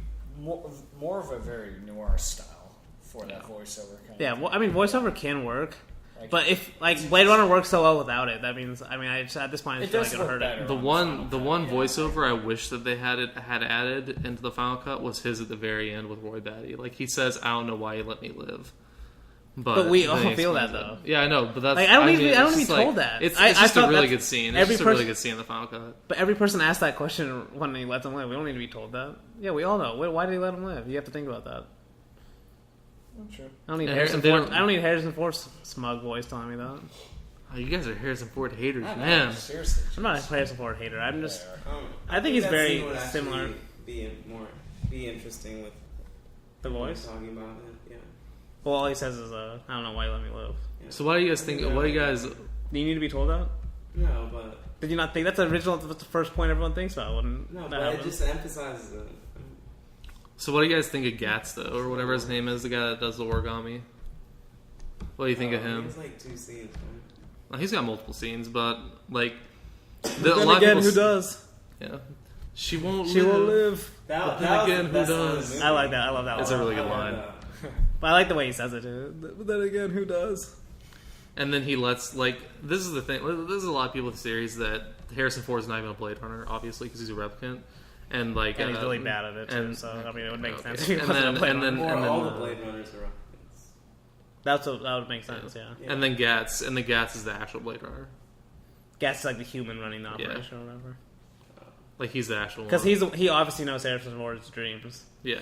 more of a very noir style for that voiceover kind Yeah, of well, I mean, voiceover can work, Like, but if like Blade Runner works so well without it, that means I just, at this point I It just feel does like it'll work hurt better. it. The on one Final Cut, voiceover I wish that they had added into the final cut was his at the very end with Roy Batty. Like he says, "I don't know why you let me live." But we all then he feel that, explains though. it. Yeah, I know, but that's Like, I don't need to be- mean, I don't it's need to just be told like- that. It's I just a thought really that's- good scene. It's every just a really person- good scene in the final cut. But every person asks that question when he lets him live. We don't need to be told that. Yeah, we all know. Why did he let him live? You have to think about that. Sure. I don't need And Harrison they Ford. don't- I don't need Harrison Ford's smug voice telling me that. Oh, you guys are Harrison Ford haters, I know, man. seriously. I'm not a Harrison Ford hater. I'm just. I I think he's that very scene would actually similar. Be interesting with The voice. talking about it. Yeah. Well, all he says is, "I don't know why you let me live." So what do you guys think? What do you guys? Do you need to be told that? No, but Did you not think that's original? That's the first point everyone thinks about when no, that but it happens. just emphasizes it. So what do you guys think of Gats though, or whatever his name is, the guy that does the origami? What do you think of him? It's like 2 scenes. Right? Well, he's got multiple scenes, but like, Then again, who does? Yeah, she won't. She won't live. That, then that was again, the who best line of the does? movie. I like that. I love that. It's one. a really I good love line. that. But I like the way he says it too. But then again, who does? And then he lets like this is the thing. There's a lot of people with theories that Harrison Ford is not even a Blade Runner, obviously, because he's a replicant, and like And he's really bad at it too. and- So I mean, it would make okay. sense. If he And wasn't then- a Blade and then- Runner. Or all the Blade Runners are replicants. That would make sense. Yeah. Yeah. And then Gats is the actual Blade Runner. Gas is like the human running the operation or whatever. Like he's the actual Because one. he obviously knows Harrison Ford's dreams. Yeah.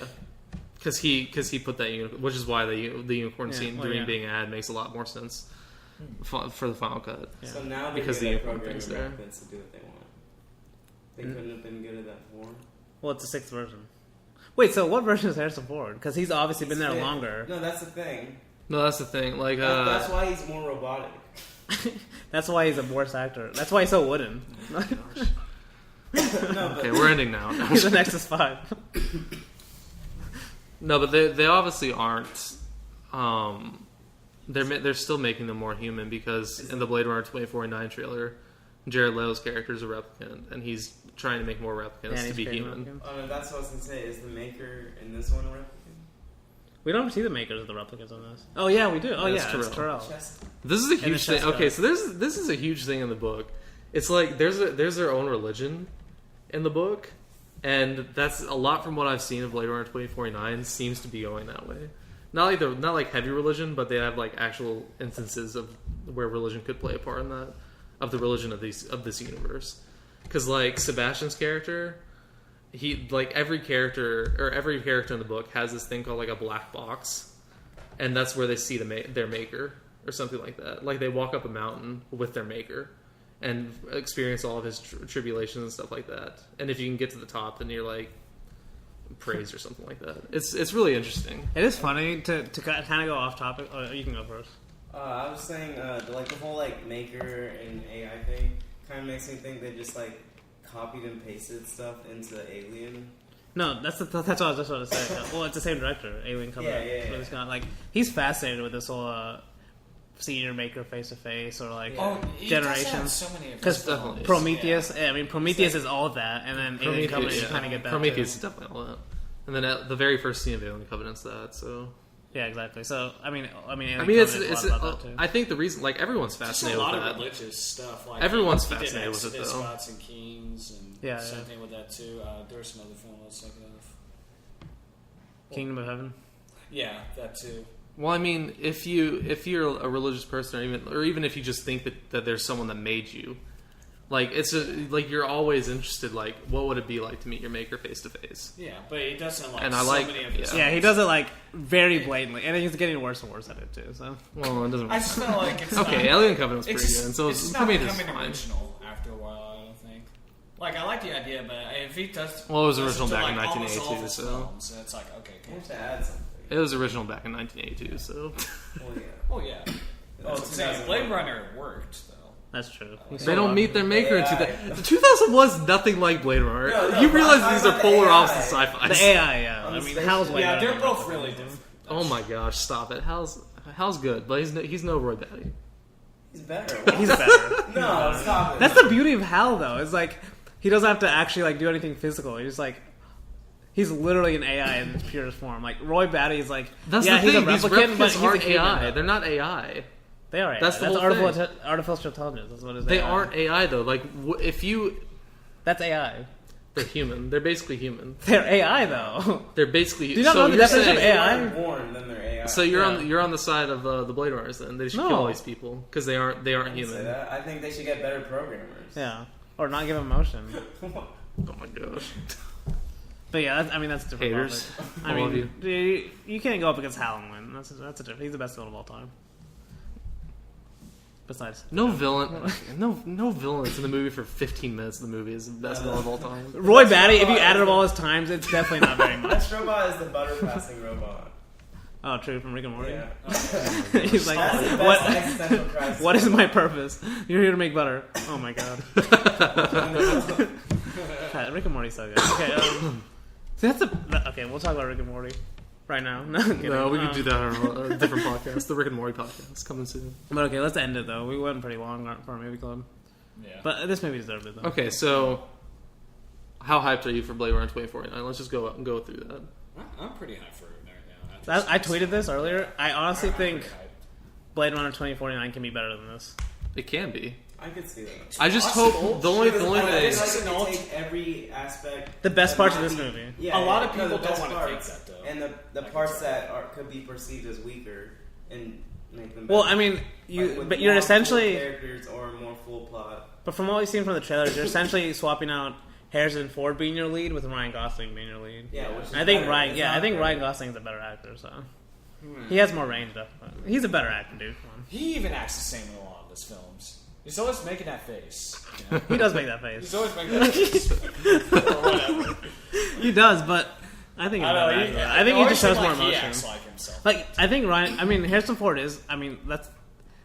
Because he put that which is why the unicorn Yeah, scene well, dream yeah. being ad makes a lot more sense for the final cut. Yeah. So now they're Because good the at unicorn programming thing's there. replicants to do what they want. They couldn't have been good at that before. Well, it's the 6th version. Wait, so what version is Harrison Ford? Because he's obviously been there Fifth. longer. No, that's the thing. No, that's the thing. Like That's why he's more robotic. That's why he's a worse actor. That's why he's so wooden. No, but okay, we're ending now. He's the Nexus 5. No, but they obviously aren't. They're still making them more human because in the Blade Runner 2049 trailer, Jared Leto's character is a replicant, and he's trying to make more replicants to be human. that's what I was gonna say. Is the maker in this one a replicant? We don't see the makers of the replicas on this. Oh yeah, we do. Oh That's yeah, it's Terrell. Terrell. Chest. This is a the huge thing. chest Okay, guy. so this is a huge thing in the book. It's like there's their own religion in the book, and that's a lot from what I've seen of Blade Runner 2049 seems to be going that way. Not like heavy religion, but they have like actual instances of where religion could play a part in that, of the religion of this universe. Because like Sebastian's character, he like every character in the book has this thing called like a black box, and that's where they see their maker or something like that. Like they walk up a mountain with their maker and experience all of his tribulations and stuff like that. And if you can get to the top, then you're like praised or something like that. It's really interesting. It is funny to kind of go off topic. Oh, you can go first. I was saying, the whole like maker and AI thing kind of makes me think they just like copied and pasted stuff into Alien. No, that's what I was just about to say. Well, it's the same director, Alien Covenant. Yeah. Ridley Scott. Like he's fascinated with this whole seeing your maker face to face or like Oh, he does have generations. so many of his Because films. Prometheus, I mean Prometheus is all of that, and then Alien Covenant you yeah. kind of get that. Prometheus too. is definitely all that. And then the very first scene of Alien Covenant's that. So Yeah, exactly. So I mean, Alien it's Covenant is a lot about that too. I think the reason like everyone's Just a fascinated lot with of that. religious stuff. Like Everyone's he did fascinated with it, Exodus, though. Gods and Kings, and Yeah, same yeah. thing with that too. There was another film I was thinking of. Kingdom of Heaven. Yeah, that too. Well, I mean, if you're a religious person, or even if you just think that there's someone that made you, like like you're always interested. Like, what would it be like to meet your maker face to face? Yeah, but he doesn't like And I so like- many of his. yeah. Yeah, he does it like very blatantly, and he's getting worse and worse at it too. So Well, it doesn't. I just feel like it's okay, not, Alien Covenant's it's pretty just, good, and so it's just not Prometheus is becoming fine. original after a while. I don't think. Like I like the idea, but if he does, Well, it was does original to, back in like, almost all 1982, his so- films, it's like okay, I cool. have to add something. It was original back in 1982, so Well, yeah. Oh yeah. Oh, That's I'm saying 2001. Blade Runner worked though. that's true. they don't meet their maker in AI. 2000. The 2000 was nothing like Blade Runner. No, You but realize I'm these talking are about polar the opposite AI. sci-fi. The AI, yeah. On I the mean, spaceship. how's way Yeah, better they're than both that. really different. Oh my gosh, stop it! Hal's good, but he's no Roy Batty. He's better. He's better. No, stop it. That's the beauty of Hal, though. It's like he doesn't have to actually like do anything physical. He's like He's literally an AI in its purest form. Like Roy Batty's like, That's yeah, the he's thing. a These replicant, but replicants he's aren't a human. AI. They're not AI. They are AI. That's the That's whole thing. artificial intelligence. That's what it is. They AI. aren't AI though. Like if you, That's AI. they're human. They're basically human. They're AI though. They're basically. Do you not so know the you're definition of saying- AI? If they weren't born, then they're AI. So you're on the side of the Blade Runners then. They should No. kill all these people because they aren't I didn't say human. that. I think they should get better programmers. Yeah, or not give emotion. Oh my gosh. But yeah, that's different. Haters. Topic. I All of mean, you can't go up against Hal and win. That's a different. He's the best villain of all time. Besides, No villain. No villains in the movie for 15 minutes. Of the movie is the best villain of all time. Roy Batty, if you added up all his times, it's definitely not very much. Best robot is the butter passing robot. Oh, true, from Rick and Morty. Yeah. He's like, That's the best what? existential crisis. What is my purpose? You're here to make butter. Oh my god. God, Rick and Morty's so good. Okay, see, okay. We'll talk about Rick and Morty right now. No, I'm kidding. No, we could do that on a different podcast. The Rick and Morty podcast coming soon. But okay, let's end it though. We went pretty long for our movie club, Yeah. but this movie deserved it though. Okay, so how hyped are you for Blade Runner 2049? Let's just go through that. I'm pretty high for it right now. I tweeted this earlier. I honestly I'm think pretty hyped. Blade Runner 2049 can be better than this. It can be. I could see that. I just Possible. hope the only I feel thing. like It's they an take every aspect. The best but parts of not this the- movie. Yeah, A lot of no, the people don't best wanna parts, think that, though. and the Like, parts it's that could be perceived as weaker and make them. Well, better. I mean, Like, with but you're more essentially. full characters or a more full plot. But from what we've seen from the trailers, you're essentially swapping out Harrison Ford being your lead with Ryan Gosling being your lead. Yeah, which is I think better. Ryan. It's Yeah, not I think better. Ryan Gosling's a better actor. So he has more range. Definitely. He's a better actor, dude. Come on. He even acts the same in a lot of his films. He's always making that face. You know? He does make that He's face. always making that face. Or whatever. He does, but I think he's I better don't actor. know. I think he just shows more He emotion. acts like himself. Like I think Ryan. I mean, Harrison Ford is. I mean, that's.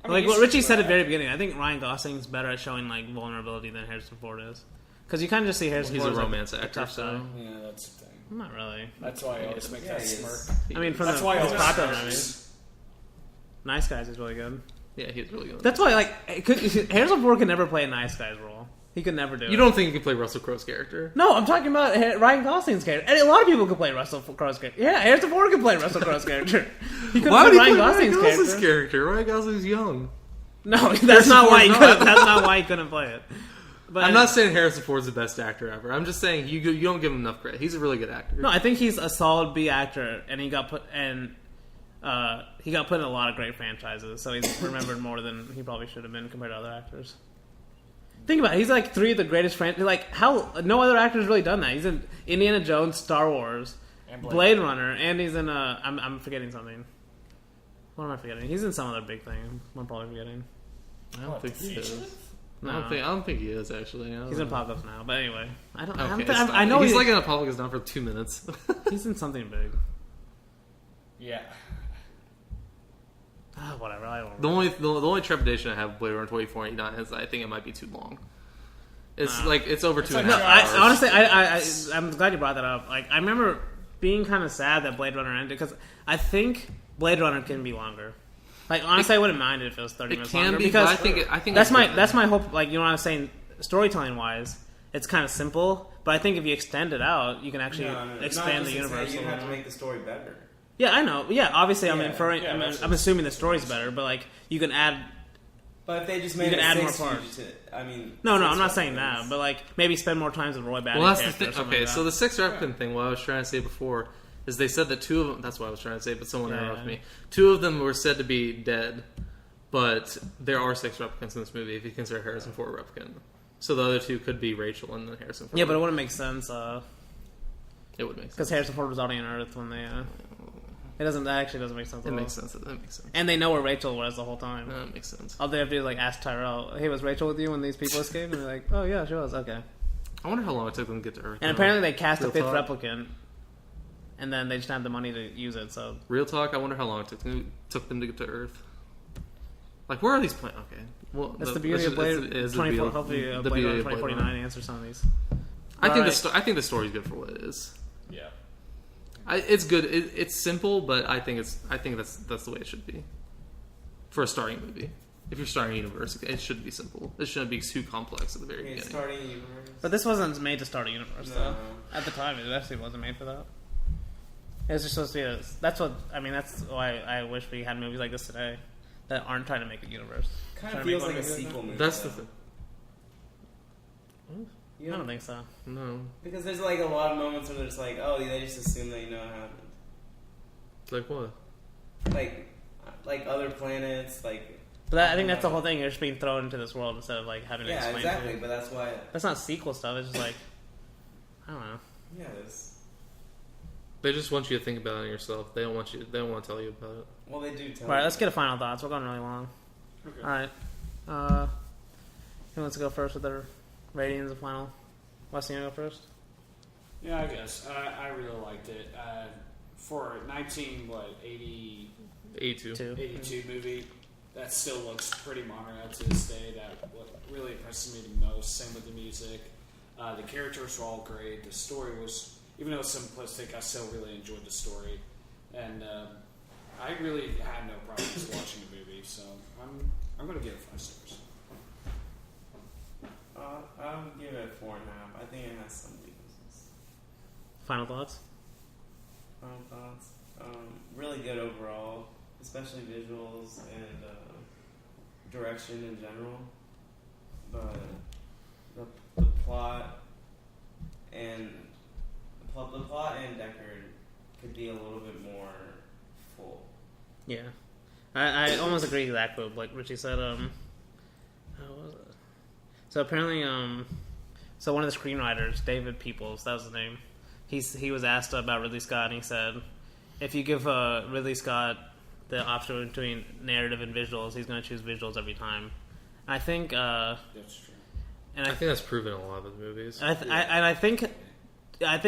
I mean, Like he's what Richie just said at a the very beginning, I think Ryan Gosling's better at showing like vulnerability than Harrison Ford is, because you kind of just see Harrison He's Ford a as, romance like, a actor, tough so guy. Yeah, that's the thing. Not really. That's why I always make Yeah, that he is. smirk. I mean, from That's the why I his always popular smirk. movies, Nice Guys is really good. Yeah, he's really good. That's why Harrison Ford could never play a nice guy's role. He could never do it. You don't think you can play Russell Crowe's character? No, I'm talking about Ryan Gosling's character. And a lot of people could play Russell Crowe's character. Yeah, Harrison Ford could play Russell Crowe's character. He couldn't Why play would he Ryan play Gosling's Ryan Gosling's character. character? Ryan Gosling's young. No, that's not why he Ford's couldn't. not. That's not why he couldn't play it. But I'm not saying Harrison Ford's the best actor ever. I'm just saying you don't give him enough credit. He's a really good actor. No, I think he's a solid B actor, and he got put in a lot of great franchises, so he's remembered more than he probably should have been compared to other actors. Think about it. He's like three of the greatest franchises. Like how no other actor's really done that. He's in Indiana Jones, Star Wars, And Blade Runner, and he's in I'm forgetting something. What am I forgetting? He's in some other big thing. I'm probably forgetting. I don't think he is. No. I don't think he is actually. I don't He's in know. Apocalypse Now, but anyway, I don't. Okay, I know he's like in Apocalypse Now for 2 minutes. he's in something big. Yeah. Whatever. I don't. The only trepidation I have with Blade Runner 2049 is I think it might be too long. It's like it's over 2.5 No, hours. honestly, I'm glad you brought that up. Like, I remember being kind of sad that Blade Runner ended because I think Blade Runner can be longer. Like, honestly, I wouldn't mind it if it was 30 it minutes can longer be, because but I think that's it's my hope. Like, you know what I'm saying, storytelling wise, it's kind of simple. But I think if you extend it out, you can actually expand the universe. You a have little to more. make the story better. Yeah, I know. Yeah, obviously, I'm Yeah. inferring. Yeah, I'm assuming the story's better, but like, you can add. But if they just You made can it add more 6 parts. fugitive, I mean, No, 6 I'm not saying fugitive that, but like maybe spend more time with Roy Batty's Well, that's the character. thing. or something Okay, like so that. the six replicant thing, what I was trying to say before, is they said that 2 of them. That's what I was trying to say, but someone interrupted me. 2 of them were said to be dead, but there are 6 replicants in this movie if you consider Harrison Ford a replicant. So the other 2 could be Rachel and then Harrison Ford. Yeah, but it wouldn't make sense. It would make sense. Because Harrison Ford was already on Earth when they. It doesn't. That actually doesn't make sense. It at all. makes sense. That makes sense. And they know where Rachel was the whole time. That makes sense. All they have to do is like ask Tyrell, "Hey, was Rachel with you when these people escaped?" And they're like, "Oh yeah, she was." Okay. I wonder how long it took them to get to Earth. And though. apparently they cast a Real 5th talk. replicant, and then they just have the money to use it. So Real talk, I wonder how long it took them to get to Earth. Like, where are these planets? Okay. Well, that's the beauty of Blade. it is the 24. beauty- Hopefully, the Blade beauty Runner of Blade 2049 Runner. answers some of these. I think Alright. I think the story's good for what it is. Yeah. It's good. It's simple, but I think that's the way it should be for a starting movie. If you're starting a universe, it should be simple. It shouldn't be too complex at the very Okay, beginning. starting a universe. But this wasn't made to start a universe, No. though. At the time, it actually wasn't made for that. It was just supposed to be that's why I wish we had movies like this today that aren't trying to make a universe. Kind of Trying to feels make like a one movie. sequel movie. That's though. the thing. You I don't think so. No. Because there's like a lot of moments where they're just like, oh, they just assume that you know what happened. Like what? Like other planets, like. But I think that's the whole thing. You're just being thrown into this world instead of like having to Yeah, explain exactly. it. But that's why. That's not sequel stuff. It's just like I don't know. Yeah, it is. They just want you to think about it yourself. They don't want to tell you about it. Well, they do tell. All right, you. let's get a final thoughts. We're going really long. Okay. All right. Who wants to go first with their ratings and final? Weston, you want to go first? Yeah, I guess I really liked it. For 1980. 82. 82 movie that still looks pretty modern up to this day. That what really impresses me the most. Same with the music. The characters were all great. The story was, even though it's simplistic, I still really enjoyed the story, and I really had no problems watching the movie. So I'm going to give it 5 stars. I'll give it 4.5. I think it has some weaknesses. Final thoughts? Final thoughts. Really good overall, especially visuals and direction in general. But the plot and Deckard could be a little bit more full. Yeah. I almost agree exactly with what Richie said. How was it? So apparently, so one of the screenwriters, David Peoples, that was his name. He was asked about Ridley Scott, and he said, if you give Ridley Scott the option between narrative and visuals, he's going to choose visuals every time. I think. That's true. And I think that's proven in a lot of his movies. I think,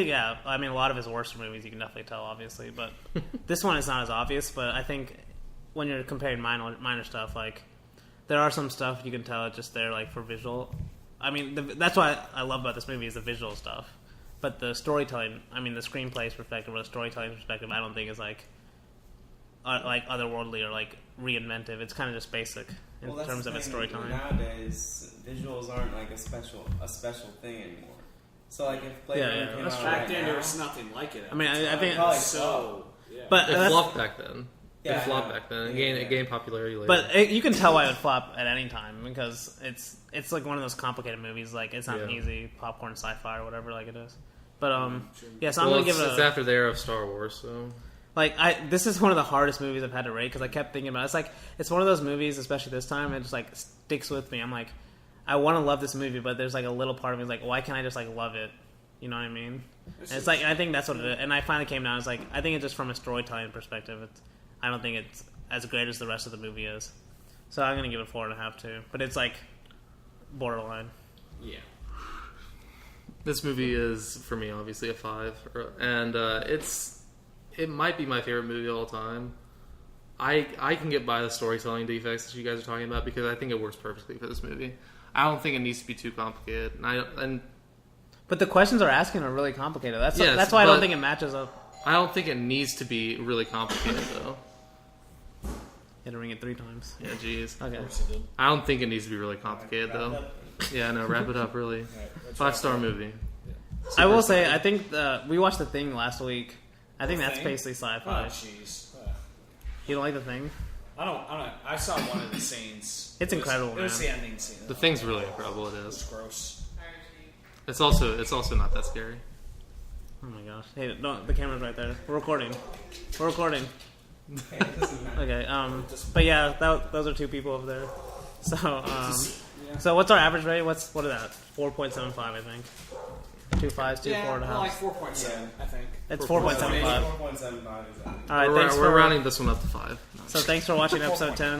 yeah. I mean, a lot of his worst movies, you can definitely tell, obviously, but this one is not as obvious. But I think when you're comparing minor stuff, like there are some stuff you can tell it's just there, like for visual. I mean, that's what I love about this movie is the visual stuff. But the storytelling, I mean, the screenplay's perspective or the storytelling perspective, I don't think is like otherworldly or like reinventive. It's kind of just basic in terms of its storytelling. Nowadays, visuals aren't like a special thing anymore. So like if Blade Runner came that's out true. Back right then, now, there was nothing like it. I mean, I think probably so. Yeah. but It flopped back then. Yeah, It flopped I know. back then. Yeah, It gained popularity later. But you can tell why it would flop at any time because it's like one of those complicated movies. Like it's not an Yeah. easy popcorn sci-fi or whatever like it is. But Sure. yeah, so I'm well, gonna give it. it's after the era of Star Wars, so This is one of the hardest movies I've had to rate because I kept thinking about it. It's like it's one of those movies, especially this time, it just like sticks with me. I'm like, I want to love this movie, but there's like a little part of me is like, why can't I just like love it? You know what I mean? And it's like I think that's what it is. And I finally came down. It's like I think it's just from a storytelling perspective. I don't think it's as great as the rest of the movie is. So I'm gonna give it 4.5 too. But it's like borderline. Yeah. this movie is for me obviously a 5, and it might be my favorite movie of all time. I can get by the storytelling defects that you guys are talking about because I think it works perfectly for this movie. I don't think it needs to be too complicated, But the questions they're asking are really complicated. That's Yes, that's why I but- don't think it matches up. I don't think it needs to be really complicated though. You had to ring it 3 times. Yeah, jeez. Okay. I don't think it needs to be really complicated though. Yeah, no, wrap it up. Really, 5-star movie. I will say, I think we watched The Thing last week. I think that's Thing? basically sci-fi. Oh, jeez. You don't like The Thing? I don't. I saw one of the scenes. It's incredible, It was man. the ending scene. The Thing's really incredible. It It was is. gross. It's also not that scary. Oh my gosh. Hey, no, the camera's right there. We're recording. We're recording. Okay, but yeah, those are 2 people over there. So, so what's our average rate? What is that? 4.75, I think. 2 5s, 2 Yeah, 4.5. like 4.7, I think. It's 4.75. 4.75 exactly. All right, thanks We're rounding this one up to 5. So thanks for watching episode 10.